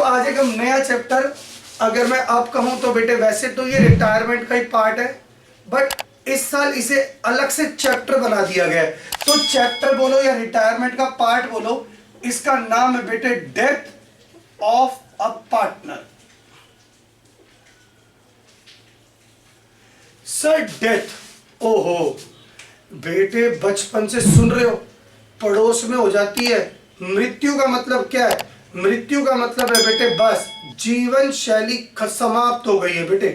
आज एक हम नया चैप्टर, अगर मैं अब कहूं तो बेटे वैसे तो ये रिटायरमेंट का ही पार्ट है, बट इस साल इसे अलग से चैप्टर बना दिया गया है। तो चैप्टर बोलो या रिटायरमेंट का पार्ट बोलो, इसका नाम है बेटे death of a partner. Sir death, ओहो बेटे बचपन से सुन रहे हो, पड़ोस में हो जाती है। मृत्यु का मतलब क्या है? मृत्यु का मतलब है बेटे बस जीवन शैली समाप्त हो गई है बेटे।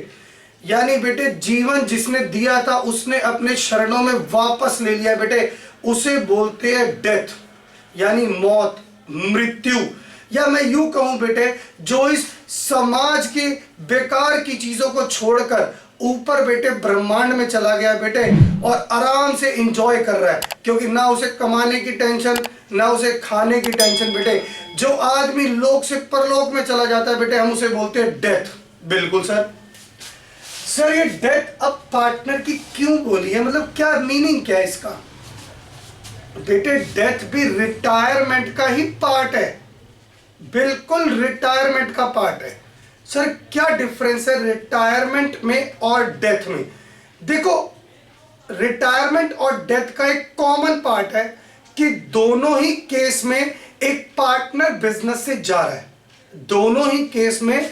यानी बेटे जीवन जिसने दिया था उसने अपने शरणों में वापस ले लिया बेटे, उसे बोलते हैं डेथ, यानी मौत, मृत्यु। या मैं यूं कहूं बेटे, जो इस समाज की बेकार की चीजों को छोड़कर ऊपर बेटे ब्रह्मांड में चला गया बेटे, और आराम से एंजॉय कर रहा है, क्योंकि ना उसे कमाने की टेंशन, ना उसे खाने की टेंशन बेटे। जो आदमी लोक से परलोक में चला जाता है बेटे, हम उसे बोलते हैं डेथ। बिल्कुल सर। सर ये डेथ अब पार्टनर की क्यों बोली है, मतलब क्या मीनिंग क्या है इसका? बेटे डेथ भी रिटायरमेंट का ही पार्ट है, बिल्कुल रिटायरमेंट का पार्ट है। सर क्या डिफरेंस है रिटायरमेंट में और डेथ में? देखो, रिटायरमेंट और डेथ का एक कॉमन पार्ट है कि दोनों ही केस में एक पार्टनर बिजनेस से जा रहा है। दोनों ही केस में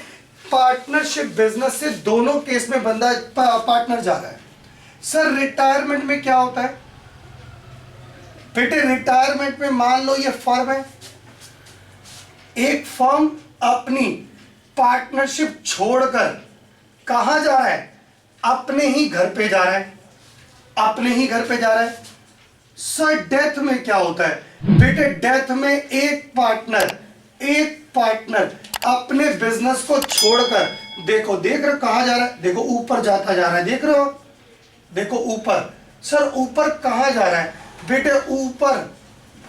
पार्टनरशिप बिजनेस से, दोनों केस में बंदा पार्टनर जा रहा है। सर रिटायरमेंट में क्या होता है बेटे? रिटायरमेंट में मान लो ये फर्म है, एक फर्म अपनी पार्टनरशिप छोड़कर कहां जा रहा है? अपने ही घर पे जा रहा है, अपने ही घर पे जा रहा है। सर डेथ में क्या होता है बेटे? डेथ में एक पार्टनर अपने बिजनेस को छोड़कर, देखो देख रहे हो कहां जा रहा है? देखो ऊपर जाता जा रहा है, देख रहे हो? देखो ऊपर। सर ऊपर कहां जा रहा है बेटे? ऊपर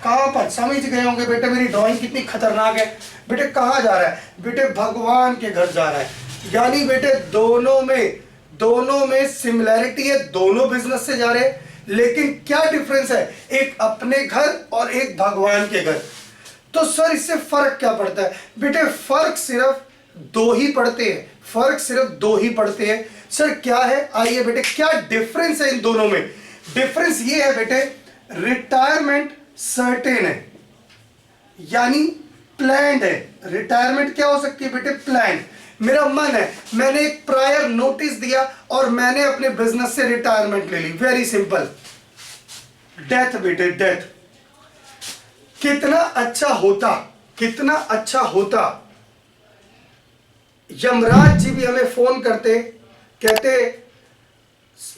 कहां पर? समझ गए होंगे बेटे, मेरी ड्राइंग कितनी खतरनाक है। बेटे कहां जा रहा है बेटे? भगवान के घर जा रहा है। यानी बेटे दोनों में सिमिलैरिटी है, दोनों बिजनेस से जा रहे हैं, लेकिन क्या डिफरेंस है? एक अपने घर और एक भगवान के घर। तो सर इससे फर्क क्या पड़ता है बेटे? फर्क सिर्फ दो ही पड़ते हैं, फर्क सिर्फ दो ही पड़ते हैं। सर क्या है? आइए बेटे, क्या डिफरेंस है इन दोनों में? डिफरेंस ये है बेटे, रिटायरमेंट सर्टेन है, यानी प्लान्ड है। रिटायरमेंट क्या हो सकती है बेटे? प्लान्ड। मेरा मन है, मैंने एक प्रायर नोटिस दिया और मैंने अपने बिजनेस से रिटायरमेंट ले ली, वेरी सिंपल। डेथ बेटे, डेथ। कितना अच्छा होता, कितना अच्छा होता, यमराज जी भी हमें फोन करते, कहते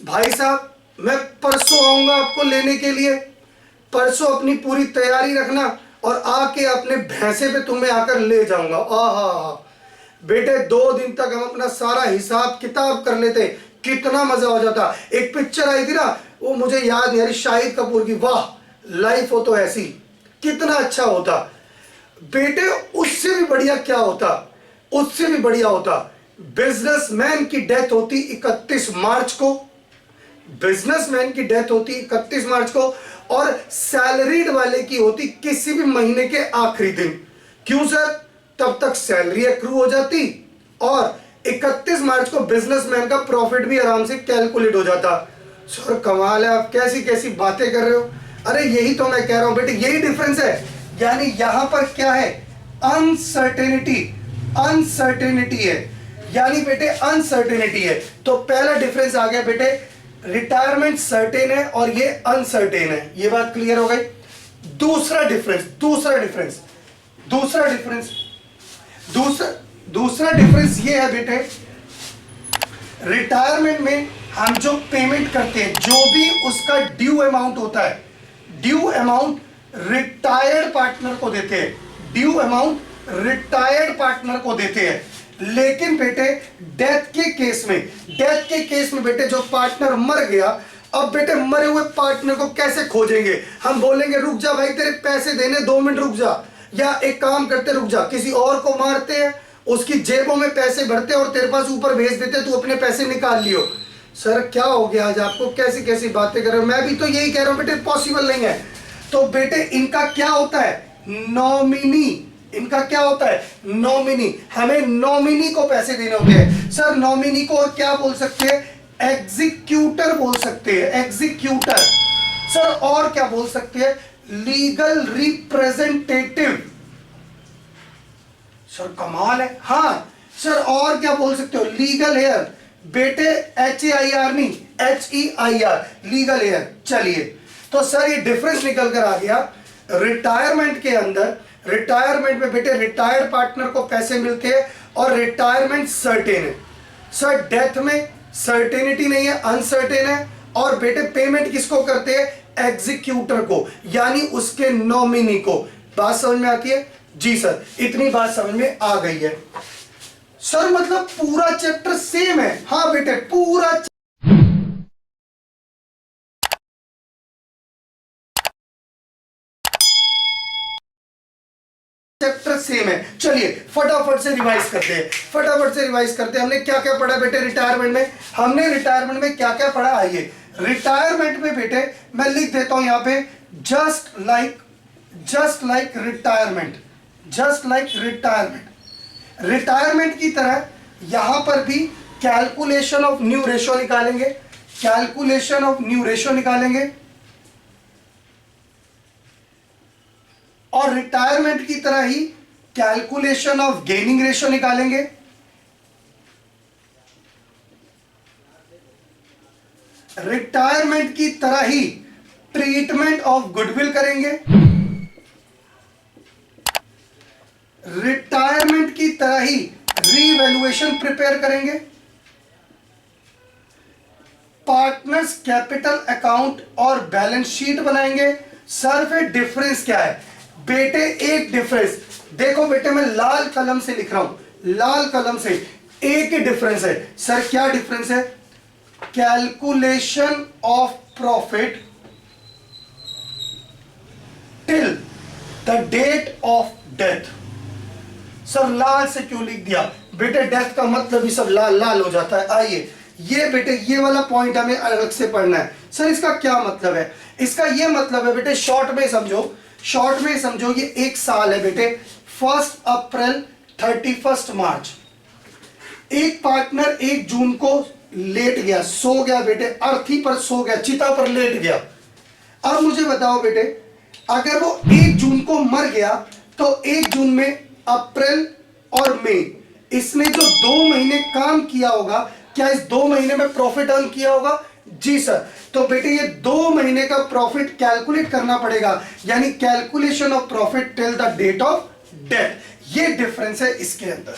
भाई साहब मैं परसों आऊंगा आपको लेने के लिए, परसों अपनी पूरी तैयारी रखना और आके अपने भैंसे पे तुम्हें आकर ले जाऊंगा। आहा बेटे 2 दिन तक हम अपना सारा हिसाब किताब कर लेते, कितना मजा हो जाता। एक पिक्चर आई थी ना, वो मुझे याद नहीं आ रही, शाहिद कपूर की, वाह लाइफ हो तो ऐसी, कितना अच्छा होता बेटे। उससे भी बढ़िया क्या होता? उससे भी बढ़िया होता, बिजनेसमैन की डेथ होती 31 मार्च को, बिजनेसमैन की डेथ होती 31 मार्च को, और सैलरीड वाले की होती किसी भी महीने के आखिरी दिन। क्यों सर? तब तक सैलरी एक्रू हो जाती और 31 मार्च को बिजनेसमैन का प्रॉफिट भी आराम से कैलकुलेट हो जाता। सर कमाल है, आप कैसी कैसी बातें कर रहे हो। अरे यही तो मैं कह रहा हूं बेटे, यही डिफरेंस है। यानी यहां पर क्या है? अनसर्टेनिटी, अनसर्टेनिटी है, यानी बेटे अनसर्टेनिटी है। तो पहला डिफरेंस आ गया बेटे, रिटायरमेंट सर्टेन है और ये अनसर्टेन है। ये बात क्लियर हो गई। दूसरा डिफरेंस ये है बेटे, रिटायरमेंट में हम जो पेमेंट करते हैं, जो भी उसका ड्यू अमाउंट होता है, ड्यू अमाउंट रिटायर्ड पार्टनर को देते हैं, ड्यू अमाउंट रिटायर्ड पार्टनर को देते हैं। लेकिन बेटे डेथ के केस में बेटे जो पार्टनर मर गया, अब बेटे मरे हुए पार्टनर को कैसे खोजेंगे? हम बोलेंगे रुक जा भाई तेरे पैसे देने 2 मिनट रुक जा, या एक काम करते रुक जा, किसी और को मारते हैं, उसकी जेबों में पैसे भरते और तेरे पास ऊपर भेज देते, तू अपने पैसे निकाल लियो। सर क्या हो गया आज आपको, कैसी कैसी बातें कर रहे हो? मैं भी तो यही कह रहा हूं बेटे, पॉसिबल नहीं है। तो बेटे इनका क्या होता है? नॉमिनी, इनका क्या होता है, नॉमिनी। हमें नॉमिनी को पैसे देने होते हैं सर। नॉमिनी को और क्या बोल सकते हैं, एग्जीक्यूटर बोल सकते हैं, एग्जीक्यूटर सर। और क्या बोल सकते हैं, लीगल रिप्रेजेंटेटिव सर। कमाल है। हाँ सर, और क्या बोल सकते हो, लीगल हेयर बेटे, HAIR नहीं, HEIR, लीगल हेयर। चलिए, तो सर ये डिफरेंस निकल कर आ गया। रिटायरमेंट के अंदर, रिटायरमेंट में बेटे रिटायर्ड पार्टनर को पैसे मिलते हैं और रिटायरमेंट सर्टेन है सर। डेथ में सर्टेनिटी नहीं है, अनसर्टेन है। और बेटे पेमेंट किसको करते हैं, एग्जीक्यूटर को, यानी उसके नॉमिनी को। बात समझ में आती है जी सर, इतनी बात समझ में आ गई है सर। मतलब पूरा चैप्टर सेम है। हाँ बेटे, पूरा चैप्टर सेम है। चलिए फटाफट से रिवाइज करते हैं, फटाफट से रिवाइज करते हैं। हमने क्या क्या पढ़ा बेटे रिटायरमेंट में, हमने रिटायरमेंट में क्या क्या पढ़ा, आइए। रिटायरमेंट में बेटे मैं लिख देता हूं यहां पे, just like retirement, just like retirement. Retirement की तरह यहां पर भी कैलकुलेशन ऑफ न्यू रेशो निकालेंगे, कैलकुलेशन ऑफ न्यू रेशो निकालेंगे। और रिटायरमेंट की तरह ही कैलकुलेशन ऑफ गेनिंग रेशो निकालेंगे। रिटायरमेंट की तरह ही ट्रीटमेंट ऑफ गुडविल करेंगे। रिटायरमेंट की तरह ही रीवैल्यूएशन प्रिपेयर करेंगे। पार्टनर्स कैपिटल अकाउंट और बैलेंस शीट बनाएंगे। सर फिर डिफरेंस क्या है बेटे, एक डिफरेंस देखो बेटे, मैं लाल कलम से लिख रहा हूं, लाल कलम से, एक ही डिफरेंस है सर। क्या डिफरेंस है, calculation of profit till the date of death. Sir लाल से क्यों लिख दिया बेटे, डेथ का मतलब ही सब लाल लाल हो जाता है। आइए ये बेटे, ये वाला पॉइंट हमें अलग से पढ़ना है सर। इसका क्या मतलब है, इसका ये मतलब है बेटे, शॉर्ट में समझो, शॉर्ट में समझो, ये एक साल है बेटे, 1 अप्रैल 31 मार्च। एक पार्टनर 1 जून को लेट गया, सो गया बेटे, अर्थी पर सो गया, चिता पर लेट गया। अब मुझे बताओ बेटे, अगर वो 1 जून को मर गया तो 1 जून में अप्रैल और मई, इसने जो 2 महीने काम किया होगा, क्या इस 2 महीने में प्रॉफिट अर्न किया होगा, जी सर। तो बेटे ये 2 महीने का प्रॉफिट कैलकुलेट करना पड़ेगा, यानी calculation of profit till the date of death. ये डिफरेंस है इसके अंदर।